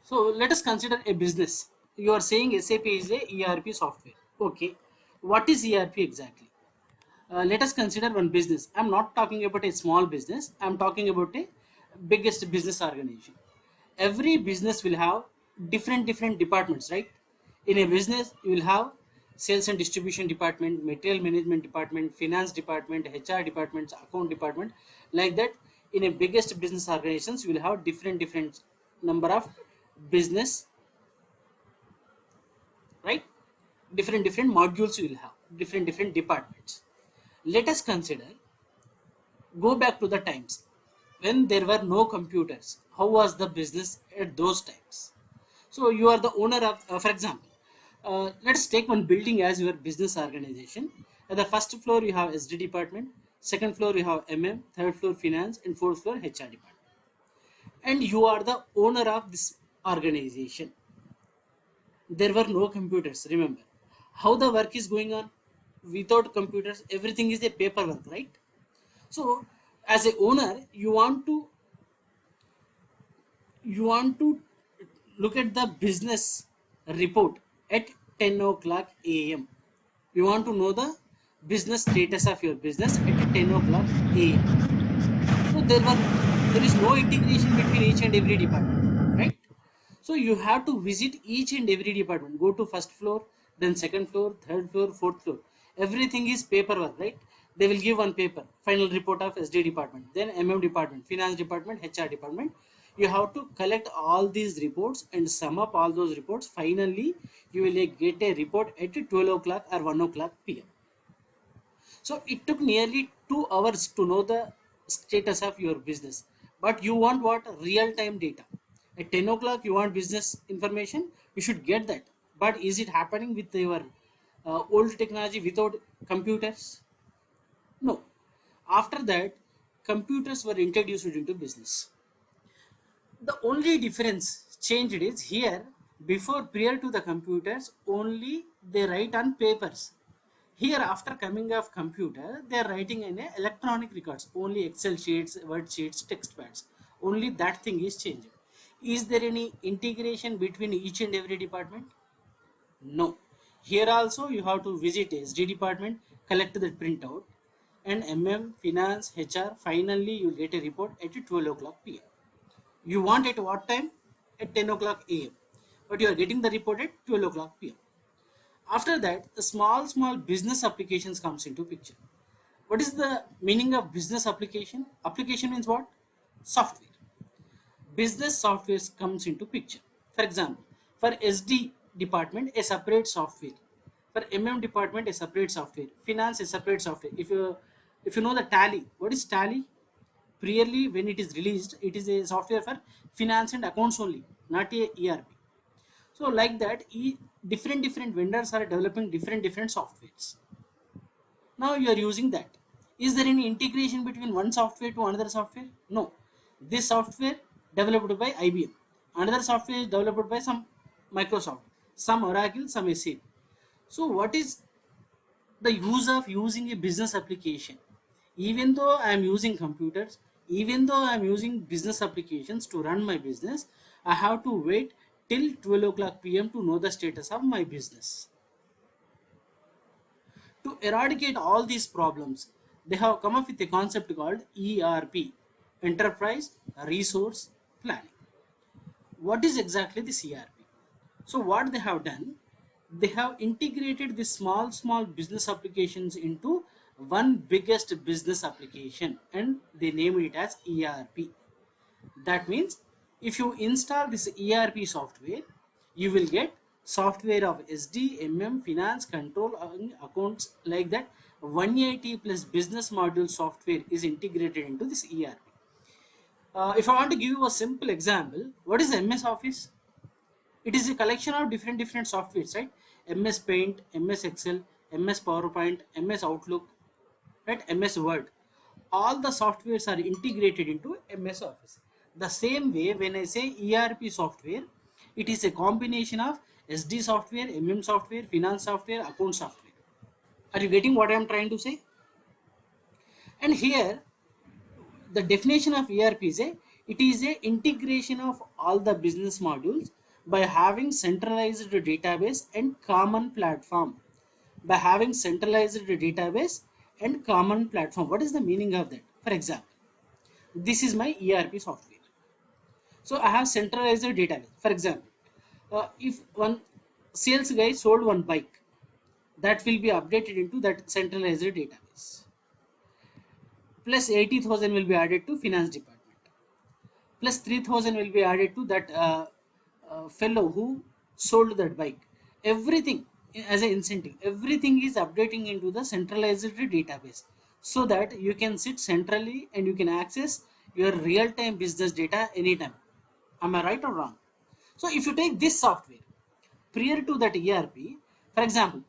So let us consider a business. You are saying SAP is a ERP software. Okay, what is ERP exactly? Let us consider one business. I'm not talking about a small business. I'm talking about a biggest business organization. Every business will have different departments, right? In a business, you will have sales and distribution department, material management department, finance department, HR departments, account department, like that. In a biggest business organizations, you will have different number of business, right? Different modules you will have, different departments. Let us consider, go back to the times when there were no computers. How was the business at those times? So you are the owner of, for example, let's take one building as your business organization. At the first floor you have SD department, second floor you have MM, third floor finance, and fourth floor HR department. And you are the owner of this organization. There were no computers, remember. How the work is going on? Without computers, everything is a paperwork, right? So as a owner, you want to look at the business report at 10 o'clock a.m. You want to know the business status of your business at 10 o'clock a.m. So there is no integration between each and every department, right? So you have to visit each and every department. Go to first floor, then second floor, third floor, fourth floor. Everything is paperwork, right? They will give one paper, final report of SD department, then MM department, finance department, HR department. You have to collect all these reports and sum up all those reports. Finally, you will get a report at 12 o'clock or 1 o'clock p.m. So it took nearly 2 hours to know the status of your business. But you want what? Real time data. At 10 o'clock, you want business information, you should get that. But is it happening with your old technology without computers? No. After that, computers were introduced into business. The only difference changed is here, before prior to the computers, only they write on papers. Here, after coming of computer, they are writing in a electronic records, only Excel sheets, Word sheets, text pads. Only that thing is changed. Is there any integration between each and every department? No. Here also you have to visit SD department, collect the printout, and MM, finance, HR. Finally, you will get a report at 12 o'clock p.m. You want at what time? At 10 o'clock a.m. But you are getting the report at 12 o'clock p.m. After that, the small business applications comes into picture. What is the meaning of business application? Application means what? Software. Business software comes into picture. For example, for SD department, a separate software. For MM department, a separate software. Finance, a separate software. If you know the Tally, what is Tally? Previously, when it is released, it is a software for finance and accounts only, not a ERP. So like that, different vendors are developing different softwares. Now you are using that. Is there any integration between one software to another software? No. This software developed by IBM. Another software is developed by some Microsoft, some Oracle, some SAP. So what is the use of using a business application? Even though I am using computers, even though I am using business applications to run my business, I have to wait till 12 o'clock p.m. to know the status of my business. To eradicate all these problems, they have come up with a concept called ERP, Enterprise Resource Planning. What is exactly this ERP? So what they have done, they have integrated the small business applications into one biggest business application, and they named it as ERP. That means if you install this ERP software, you will get software of SD, MM, finance, control, accounts, like that. 180 plus business module software is integrated into this ERP. If I want to give you a simple example, what is MS Office? It is a collection of different softwares, right? MS Paint, MS Excel, MS PowerPoint, MS Outlook, right? MS Word. All the softwares are integrated into MS Office. The same way, when I say ERP software, it is a combination of SD software, MM software, finance software, account software. Are you getting what I am trying to say? And here, the definition of ERP is a It is a integration of all the business modules by having centralized database and common platform. By having centralized database and common platform. What is the meaning of that? For example, this is my ERP software. So I have centralized database. For example, if one sales guy sold one bike, that will be updated into that centralized database. Plus 80,000 will be added to finance department. Plus 3,000 will be added to that fellow who sold that bike. Everything as an incentive, everything is updating into the centralized database, so that you can sit centrally and you can access your real-time business data anytime. Am I right or wrong? So if you take this software prior to that ERP, for example,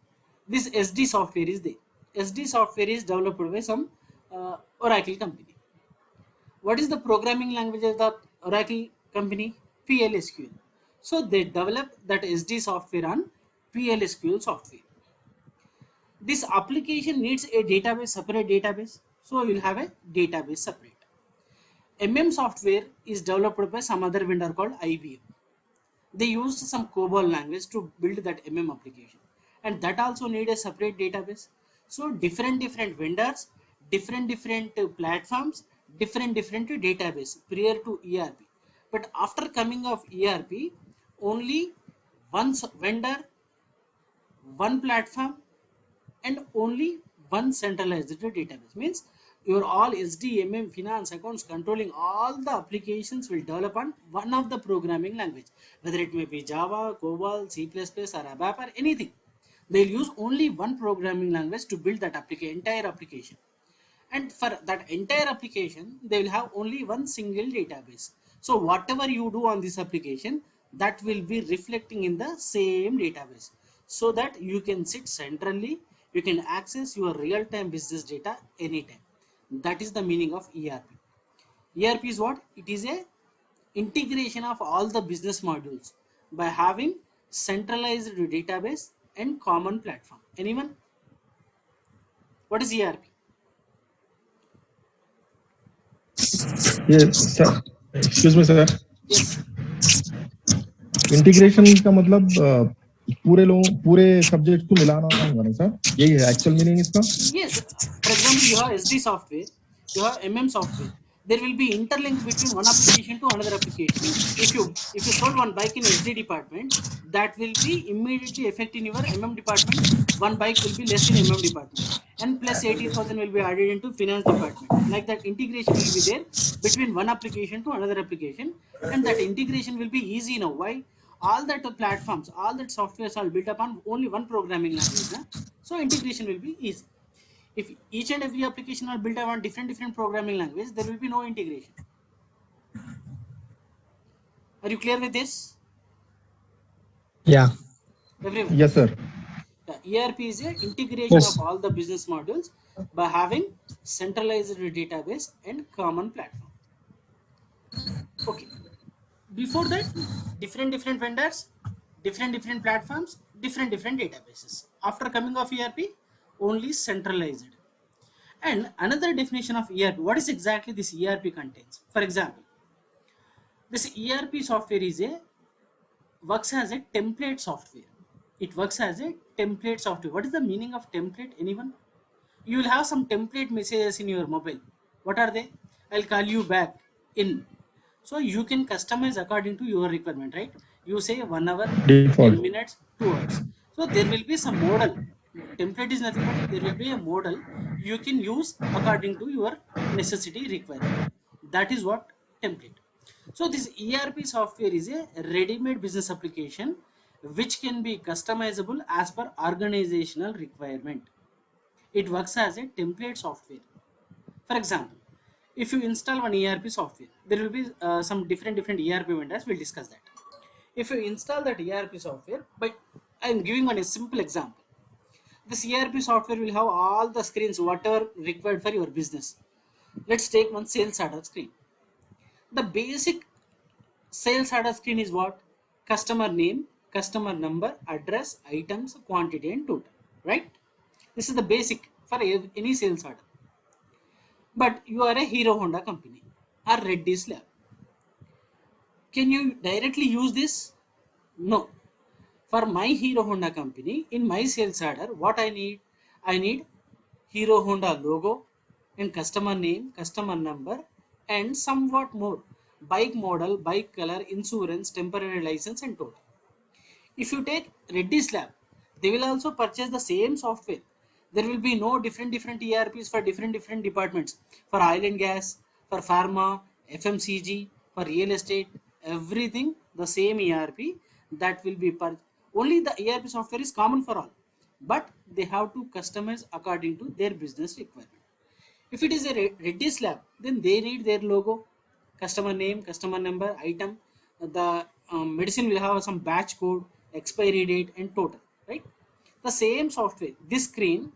this SD software is there. SD software is developed by some Oracle company. What is the programming language of the Oracle company? PLSQL. So they developed that SD software on PLSQL software. This application needs a database, separate database. So we will have a database separate. Software is developed by some other vendor called IBM. They used some COBOL language to build that application, and that also need a separate database. So different vendors, different platforms, different database prior to ERP. But after coming of ERP, only one vendor, one platform, and only one centralized database. Means your all SDMM, finance, accounts, controlling, all the applications will develop on one of the programming language, whether it may be Java, COBOL, C++, or ABAP, or anything. They'll use only one programming language to build that entire application. And for that entire application, they will have only one single database. So whatever you do on this application, that will be reflecting in the same database, so that you can sit centrally, you can access your real-time business data anytime. That is the meaning of ERP. ERP is what? It is a integration of all the business modules by having centralized database and common platform. Anyone? What is ERP? Yes, sir. Excuse me, sir. Yes. Integration का मतलब पूरे subject को मिलाना होगा ना sir, यही है actual meaning इसका? Yes. For example, you have SD software, you have software. There will be interlink between one application to another application. If you sold one bike in SD department, that will be immediately affecting your department. One bike will be less in department, and plus 80,000 will be added into finance department. Like that, integration will be there between one application to another application, and that integration will be easy now. Why? All that platforms, all that softwares are built upon only one programming language. So integration will be easy. If each and every application are built around different programming language, there will be no integration. Are you clear with this? Yeah. Everyone? Yes, sir. The ERP is a integration of all the business modules by having centralized database and common platform. Okay. Before that, different vendors, different platforms, different databases. After coming of ERP, only centralized. And another definition of ERP, what is exactly this ERP contains? For example, this ERP software works as a template software. It works as a template software. What is the meaning of template? Anyone? You will have some template messages in your mobile. What are they? I'll call you back in. So you can customize according to your requirement, right? You say 1 hour, Default. 10 minutes, 2 hours. So there will be some model. Template is nothing but there will be a model you can use according to your necessity requirement. That is what template. So this ERP software is a ready-made business application which can be customizable as per organizational requirement. It works as a template software. For example, if you install one ERP software, there will be some different ERP vendors. We'll discuss that. If you install that ERP software, but I'm giving one a simple example. This ERP software will have all the screens whatever required for your business. Let's take one sales order screen. The basic sales order screen is what? Customer name, customer number, address, items, quantity, and total. Right? This is the basic for any sales order. But you are a Hero Honda company or Reddy's Lab. Can you directly use this? No. For my Hero Honda company, in my sales order, what I need Hero Honda logo and customer name, customer number, and somewhat more: bike model, bike color, insurance, temporary license, and total. If you take Reddy's Lab, they will also purchase the same software. There will be no different ERPs for different departments. For oil and gas, for pharma, FMCG, for real estate, everything the same ERP that will be only the ERP software is common for all, but they have to customize according to their business requirement. If it is a Reddy's Lab, then they read their logo, customer name, customer number, item. The medicine will have some batch code, expiry date, and total. Right? The same software. This screen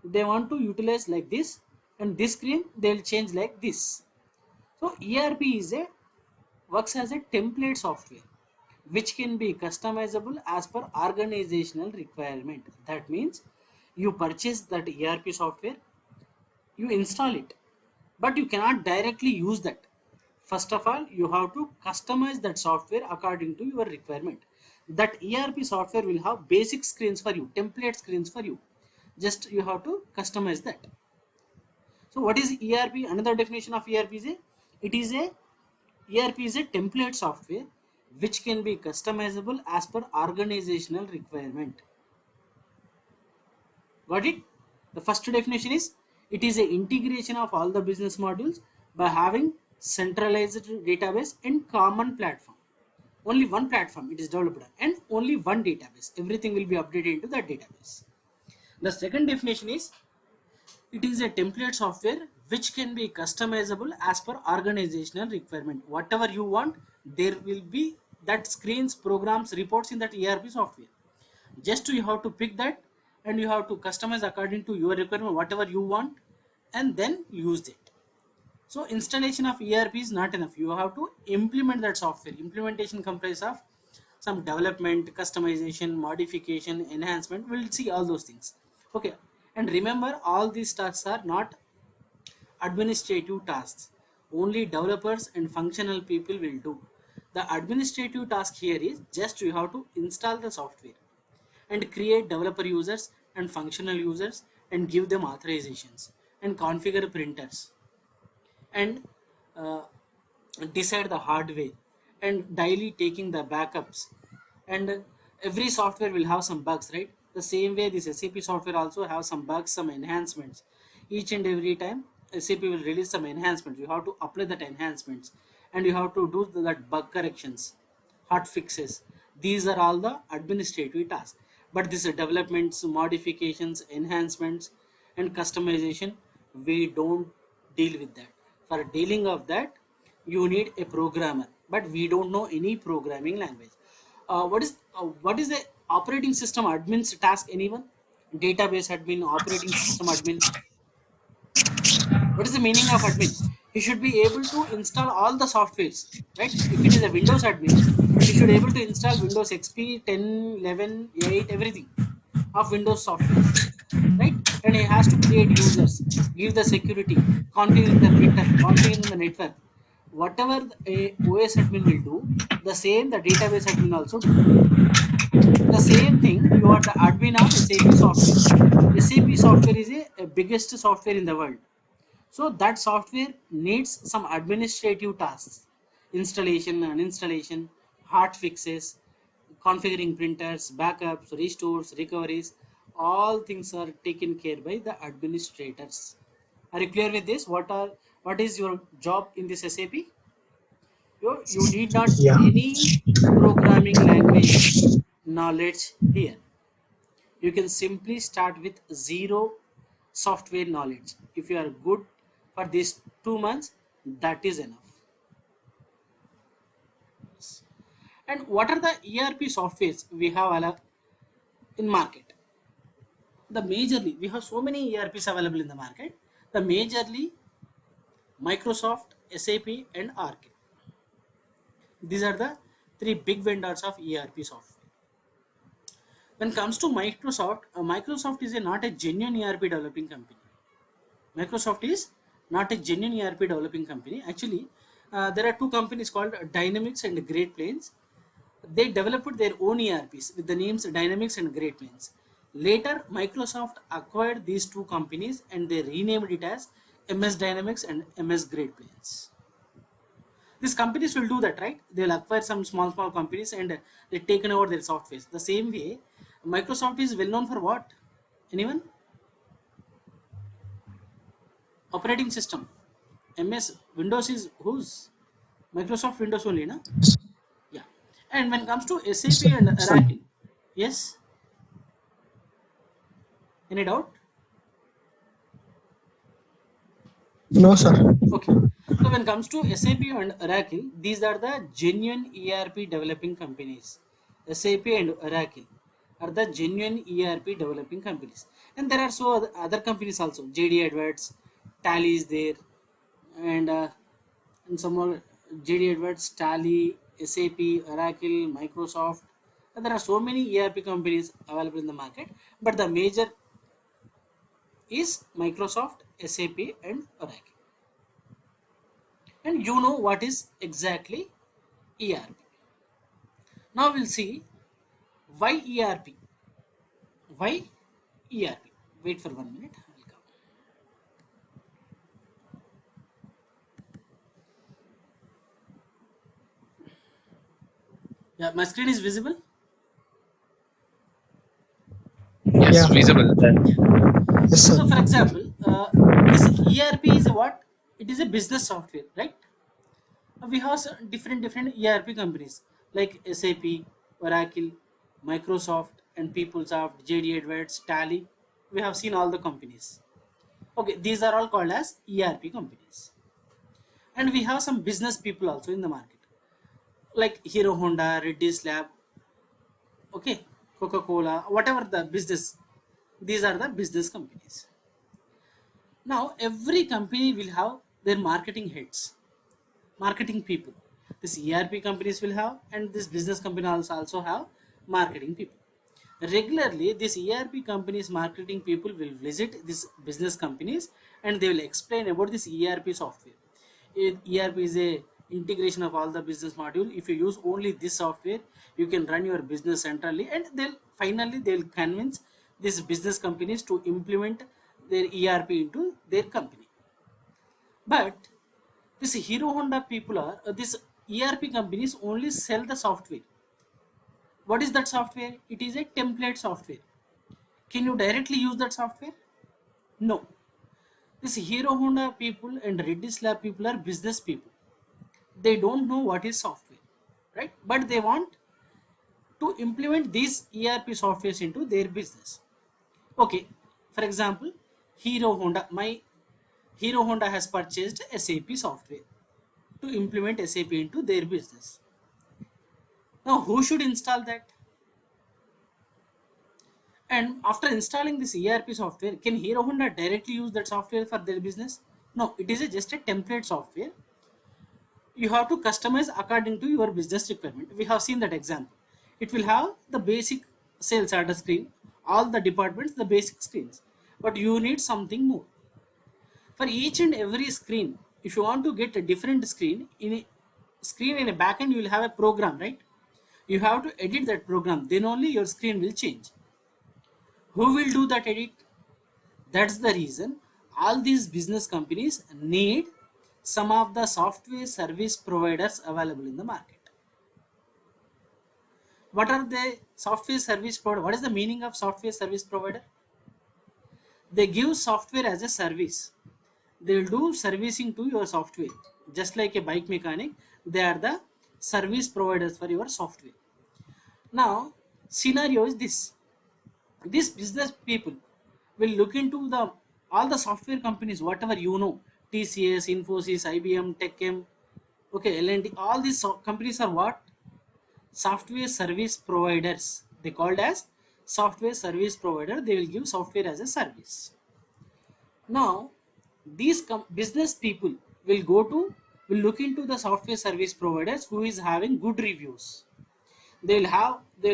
they want to utilize like this, and this screen they will change like this. So ERP works as a template software which can be customizable as per organizational requirement. That means you purchase that ERP software, you install it, but you cannot directly use that. First of all, you have to customize that software according to your requirement. That ERP software will have basic screens for you, template screens for you. Just you have to customize that. So what is ERP? Another definition of ERP is ERP is a template software which can be customizable as per organizational requirement. Got it? The first definition is it is an integration of all the business modules by having centralized database and common platform. Only one platform it is developed and only one database. Everything will be updated into that database. The second definition is it is a template software which can be customizable as per organizational requirement. Whatever you want, there will be that screens, programs, reports in that ERP software. Just you have to pick that and you have to customize according to your requirement, whatever you want, and then use it. So installation of ERP is not enough. You have to implement that software. Implementation comprises of some development, customization, modification, enhancement. We'll see all those things. Okay. And remember, all these tasks are not administrative tasks. Only developers and functional people will do. The administrative task here is just you have to install the software and create developer users and functional users and give them authorizations and configure printers and decide the hardware and daily taking the backups. And every software will have some bugs, right? The same way this SAP software also have some bugs, some enhancements. Each and every time SAP will release some enhancements, you have to apply that enhancements and you have to do that bug corrections, hot fixes. These are all the administrative tasks. But this developments, modifications, enhancements, and customization, we don't deal with that. For dealing of that, you need a programmer, but we don't know any programming language. What is the operating system admin's task? Anyone? Database admin, operating system admin. What is the meaning of admin? He should be able to install all the softwares, right? If it is a Windows admin, he should be able to install Windows XP, 10, 11, 8, everything of Windows softwares, right? And he has to create users, give the security, configuring the printer, configuring the network. Whatever a OS admin will do, the same the database admin also do. The same thing, you are the admin of SAP software. SAP software is a biggest software in the world. So that software needs some administrative tasks, installation, uninstallation, hot fixes, configuring printers, backups, restores, recoveries. All things are taken care by the administrators. Are you clear with this? What is your job in this SAP? You need not Yeah. any programming language knowledge here. You can simply start with zero software knowledge. If you are good for these 2 months, that is enough. And what are the ERP softwares we have in market? The majorly, we have so many ERPs available in the market. The majorly Microsoft, SAP, and Oracle. These are the 3 big vendors of ERP software. When it comes to Microsoft, Microsoft is not a genuine ERP developing company. Microsoft is not a genuine ERP developing company. Actually, There are two companies called Dynamics and Great Plains. They developed their own ERPs with the names Dynamics and Great Plains. Later, Microsoft acquired these two companies and they renamed it as MS Dynamics and MS Great Plains. These companies will do that, right? They'll acquire some small companies and they taken over their software. The same way, Microsoft is well known for what? Anyone? Operating system. MS Windows is whose? Microsoft Windows only, na? Yeah. And when it comes to SAP and Oracle, yes? Any doubt? No, sir. Okay. So when it comes to SAP and Oracle, these are the genuine ERP developing companies. SAP and Oracle are the genuine ERP developing companies. And there are so other companies also. JD Edwards, Tally is there, and some more JD Edwards, Tally, SAP, Oracle, Microsoft. And there are so many ERP companies available in the market, but the major is Microsoft, SAP, and Oracle. And you know what is exactly ERP. Now we'll see why ERP. Why ERP? Wait for 1 minute. I'll come. Yeah, my screen is visible. Yes, Yeah. visible. Yes, sir. So, for example, this ERP is a what? It is a business software, right? We have different ERP companies like SAP, Oracle, Microsoft, and PeopleSoft, JD Edwards, Tally. We have seen all the companies. Okay, these are all called as ERP companies. And we have some business people also in the market, like Hero Honda, Reddy's Lab, okay, Coca-Cola, whatever the business. These are the business companies. Now, every company will have their marketing heads, marketing people. This ERP companies will have, and this business company also have marketing people. Regularly, this ERP companies marketing people will visit these business companies and they will explain about this ERP software. ERP is a integration of all the business module. If you use only this software, you can run your business centrally, and they'll convince these business companies to implement their ERP into their company. But this Hero Honda people are this ERP companies only sell the software. What is that software? It is a template software. Can you directly use that software? No. This Hero Honda people and Reddy's Lab people are business people. They don't know what is software, right? But they want to implement these ERP softwares into their business. Okay, for example, my Hero Honda has purchased SAP software to implement SAP into their business. Now, who should install that? And after installing this ERP software, can Hero Honda directly use that software for their business? No, it is just a template software. You have to customize according to your business requirement. We have seen that example. It will have the basic sales order screen, all the departments, the basic screens. But you need something more. For each and every screen, if you want to get a different screen in a backend, you will have a program, right? You have to edit that program, then only your screen will change. Who will do that edit? That's the reason all these business companies need some of the software service providers available in the market. What are the software service provider? What is the meaning of software service provider? They give software as a service. They will do servicing to your software. Just like a bike mechanic, they are the service providers for your software. Now, scenario is this. These business people will look into all the software companies, whatever you know, TCS, Infosys, IBM, TechM, okay, L&D, all these companies are what? Software service providers. They called as software service provider. They will give software as a service. Now, these business people will look into the software service providers who is having good reviews. They'll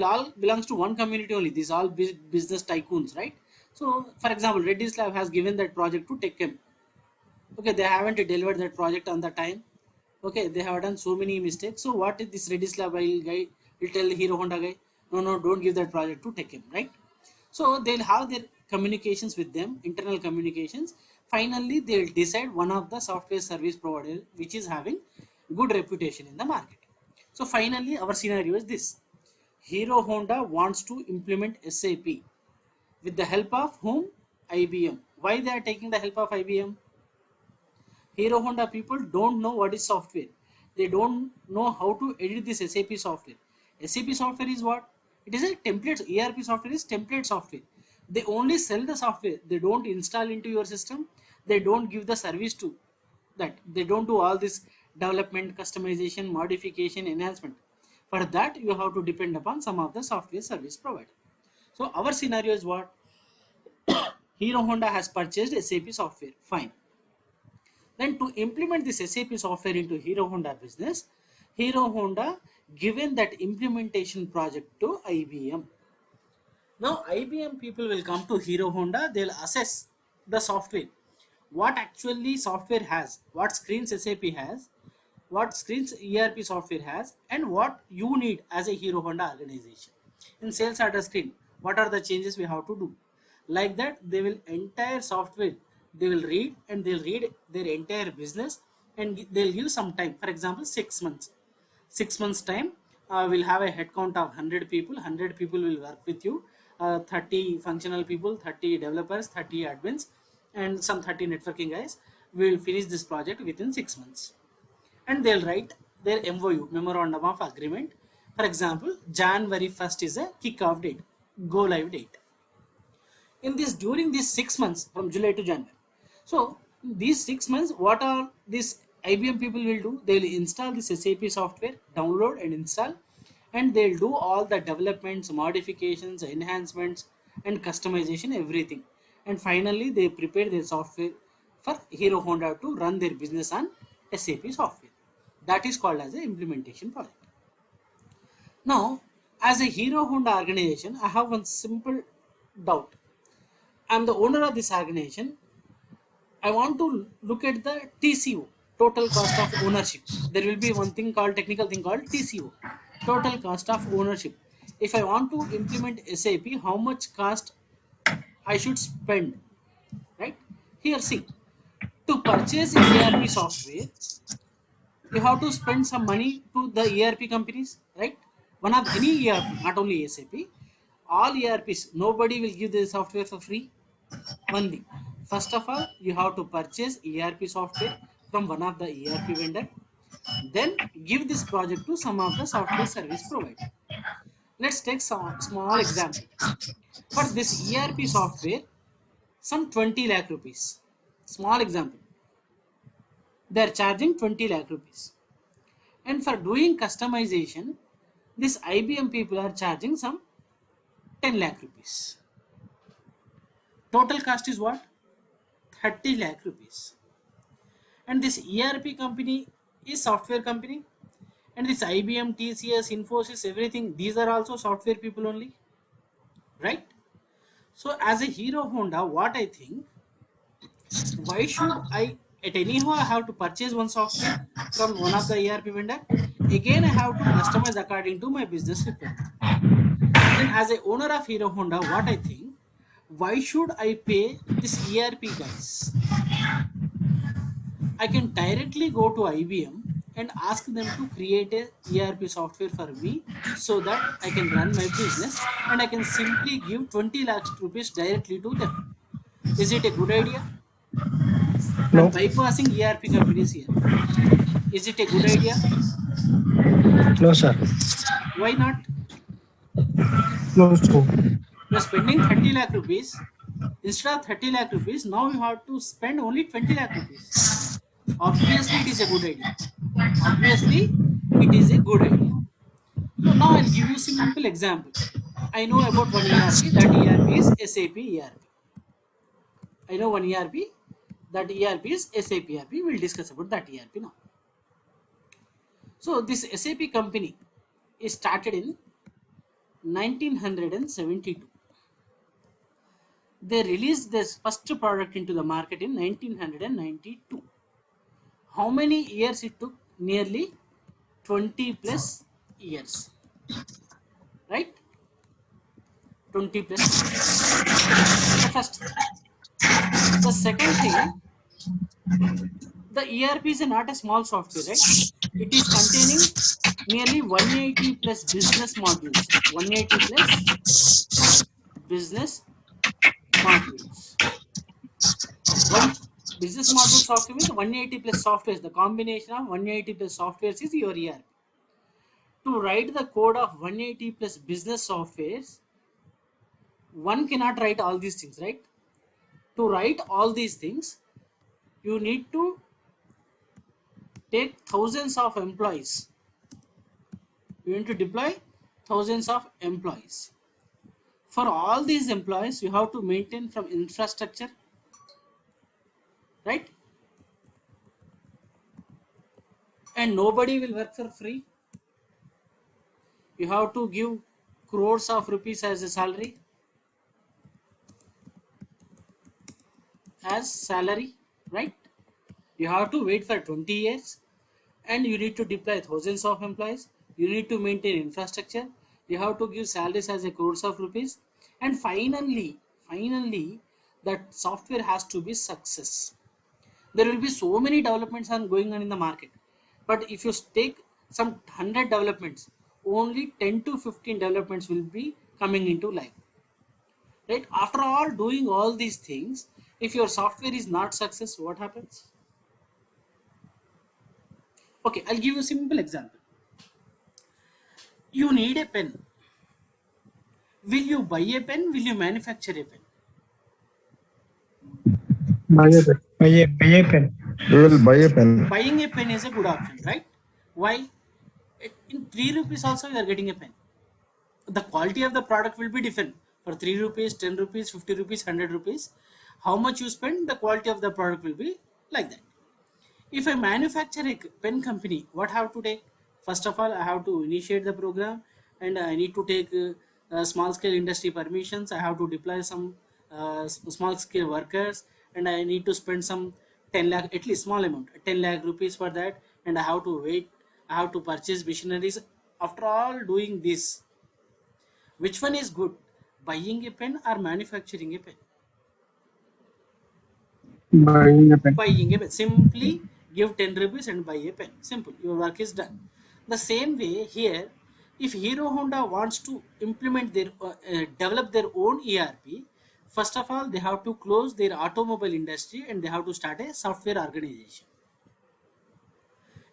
all belongs to one community only. These all business tycoons, right? So, for example, Reddy's Lab has given that project to TechM. Okay, they haven't delivered that project on the time. Okay, they have done so many mistakes. So what is this Redis Lab guy will tell Hero Honda guy, no, don't give that project to Tech M, right? So they'll have their communications with them, internal communications. Finally, they'll decide one of the software service provider which is having good reputation in the market. So finally, our scenario is this: Hero Honda wants to implement SAP with the help of whom? IBM. Why they are taking the help of IBM? Hero Honda people don't know what is software. They don't know how to edit this SAP software. SAP software is what? It is a template. ERP software is template software. They only sell the software. They don't install into your system. They don't give the service to that. They don't do all this development, customization, modification, enhancement. For that, you have to depend upon some of the software service provider. So our scenario is what? Hero Honda has purchased SAP software. Fine. Then to implement this SAP software into Hero Honda business, Hero Honda given that implementation project to IBM. Now IBM people will come to Hero Honda, they'll assess the software. What actually software has, what screens SAP has, what screens ERP software has, and what you need as a Hero Honda organization. In sales order screen, what are the changes we have to do? Like that, they will entire software, they will read and they'll read their entire business and they'll give some time. For example, 6 months. 6 months time, we'll have a headcount of 100 people. 100 people will work with you. 30 functional people, 30 developers, 30 admins, and some 30 networking guys. We will finish this project within 6 months. And they'll write their MOU, Memorandum of Agreement. For example, January 1st is a kickoff date, go live date. In this, during these 6 months from July to January. So these 6 months, what are these IBM people will do? They will install this SAP software, download and install, and they'll do all the developments, modifications, enhancements, and customization, everything. And finally, they prepare their software for Hero Honda to run their business on SAP software. That is called as an implementation project. Now, as a Hero Honda organization, I have one simple doubt. I am the owner of this organization. I want to look at the TCO, total cost of ownership. There will be one thing called, technical thing called TCO, total cost of ownership. If I want to implement SAP, how much cost I should spend, right? Here, see, to purchase ERP software, you have to spend some money to the ERP companies, right? One of any ERP, not only SAP, all ERPs, nobody will give the software for free. Only, first of all, you have to purchase ERP software from one of the ERP vendor. Then give this project to some of the software service provider. Let's take some small example. For this ERP software, some 20 lakh rupees. Small example. They are charging 20 lakh rupees. And for doing customization, this IBM people are charging some 10 lakh rupees. Total cost is what? 30 lakh rupees. And this ERP company is software company. And this IBM, TCS, Infosys, everything, these are also software people only. Right? So as a Hero Honda, what I think, why should I, at anyhow I have to purchase one software from one of the ERP vendor. Again, I have to customize according to my business requirement. Then as a owner of Hero Honda, what I think, why should I pay this ERP guys? I can directly go to IBM and ask them to create a ERP software for me so that I can run my business and I can simply give 20 lakhs rupees directly to them. Is it a good idea? No. I'm bypassing ERP companies here. Is it a good idea? No, sir. Why not? No, sir. You're spending 30 lakh rupees. Instead of 30 lakh rupees, now you have to spend only 20 lakh rupees. Obviously, it is a good idea. Obviously, it is a good idea. So now I'll give you a simple example. I know about one ERP. That ERP is SAP ERP. I know one ERP. That ERP is SAP ERP. We'll discuss about that ERP now. So this SAP company is started in 1972. They released this first product into the market in 1992. How many years it took? nearly 20 plus years, right? 20 plus years. The first thing. The second thing, the ERP is not a small software, right? It is containing nearly 180 plus business modules. 180 plus business modules. One business module software means 180 plus softwares. The combination of 180 plus softwares is your ERP. To write the code of 180 plus business softwares, one cannot write all these things, right? To write all these things, you need to take thousands of employees. You need to deploy thousands of employees. For all these employees, you have to maintain from infrastructure, right? And nobody will work for free. You have to give crores of rupees as a salary, as salary, right? You have to wait for 20 years, and you need to deploy thousands of employees. You need to maintain infrastructure. You have to give salaries as a crores of rupees, and finally, that software has to be success. There will be so many developments are going on in the market, but if you take some 100 developments, only 10 to 15 developments will be coming into life, right? After all doing all these things, if your software is not success, what happens? Okay, I'll give you a simple example. You need a pen. Will you buy a pen? Will you manufacture a pen? Buy a pen. We will buy a pen. Buying a pen is a good option, right? Why? In 3 rupees also you are getting a pen. The quality of the product will be different. For 3 rupees, 10 rupees, 50 rupees, 100 rupees, how much you spend, the quality of the product will be like that. If I manufacture a pen company, what I have to take? First of all, I have to initiate the program, and I need to take small scale industry permissions. I have to deploy some small scale workers, and I need to spend some 10 lakh, at least small amount, 10 lakh rupees for that, and I have to wait. I have to purchase machineries. After all doing this, which one is good? Buying a pen or manufacturing a pen? Buying a pen. Buying a pen. Simply give 10 rupees and buy a pen. Simple. Your work is done. The same way here, if Hero Honda wants to implement their develop their own ERP, first of all they have to close their automobile industry and they have to start a software organization.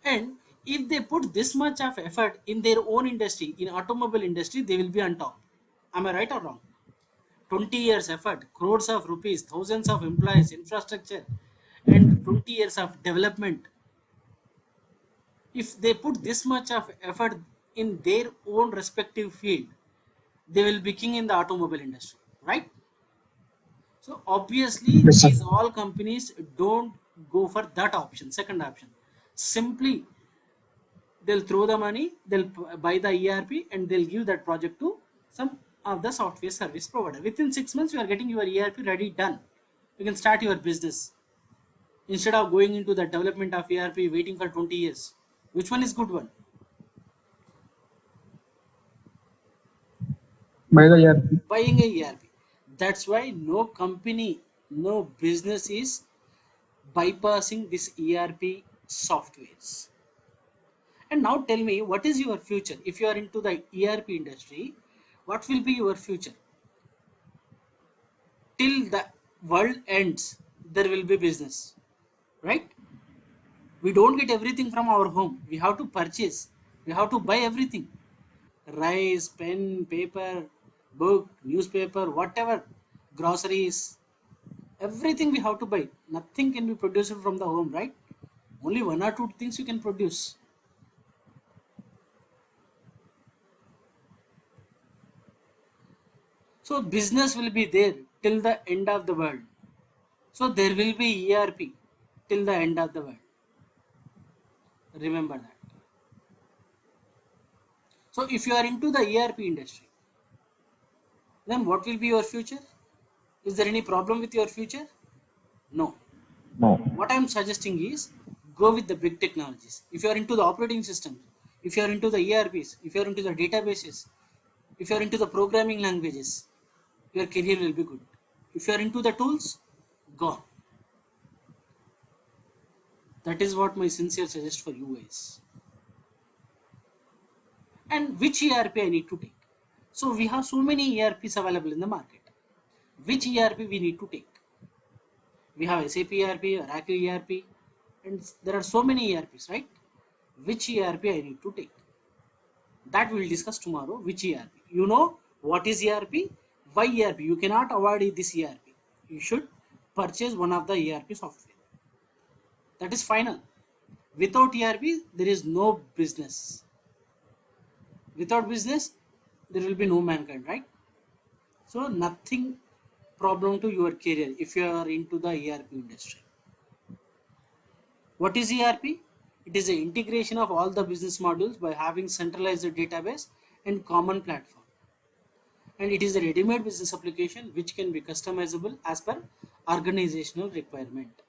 And if they put this much of effort in their own industry, in automobile industry, they will be on top. Am I right or wrong? 20 years effort, crores of rupees, thousands of employees, infrastructure, and 20 years of development. If they put this much of effort in their own respective field, they will be king in the automobile industry, right? So obviously Yes, sir. these all companies don't go for that option, second option. Simply they'll throw the money, they'll buy the ERP, and they'll give that project to some of the software service provider. Within 6 months, you are getting your ERP ready, done. You can start your business instead of going into the development of ERP, waiting for 20 years. Which one is good one? Buy the ERP. Buying a ERP. That's why no company, no business is bypassing this ERP softwares. And now tell me, what is your future? If you are into the ERP industry, what will be your future? Till the world ends, there will be business, right? We don't get everything from our home. We have to purchase. We have to buy everything. Rice, pen, paper, book, newspaper, whatever, groceries, everything we have to buy. Nothing can be produced from the home, right? Only one or two things you can produce. So business will be there till the end of the world. So there will be ERP till the end of the world. Remember that. So if you are into the ERP industry, then what will be your future? Is there any problem with your future? No. No. What I am suggesting is go with the big technologies. If you are into the operating systems, if you are into the ERPs, if you are into the databases, if you are into the programming languages, your career will be good. If you are into the tools, gone. That is what my sincere suggest for you guys. And which ERP I need to take? So we have so many ERPs available in the market. Which ERP we need to take? We have SAP ERP, Oracle ERP, and there are so many ERPs, right? Which ERP I need to take? That we will discuss tomorrow. Which ERP? You know what is ERP? Why ERP? You cannot avoid this ERP. You should purchase one of the ERP software. That is final. Without ERP, there is no business. Without business, there will be no mankind, right? So nothing problem to your career if you are into the ERP industry. What is ERP? It is the integration of all the business modules by having centralized database and common platform. And it is a ready-made business application which can be customizable as per organizational requirement.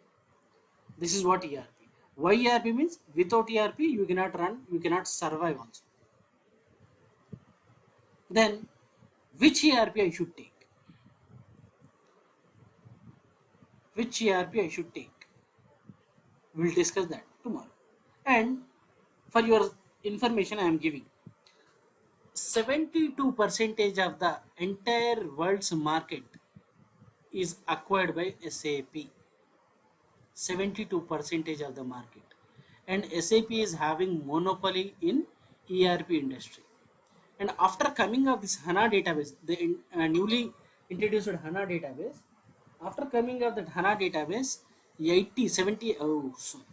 This is what ERP. Why ERP means without ERP you cannot run, you cannot survive also. Then which ERP I should take? Which ERP I should take? We'll discuss that tomorrow. And for your information I am giving 72% of the entire world's market is acquired by SAP. 72% of the market, and SAP is having monopoly in ERP industry. And after coming of this HANA database, the newly introduced HANA database, after coming of that HANA database, 70, oh sorry,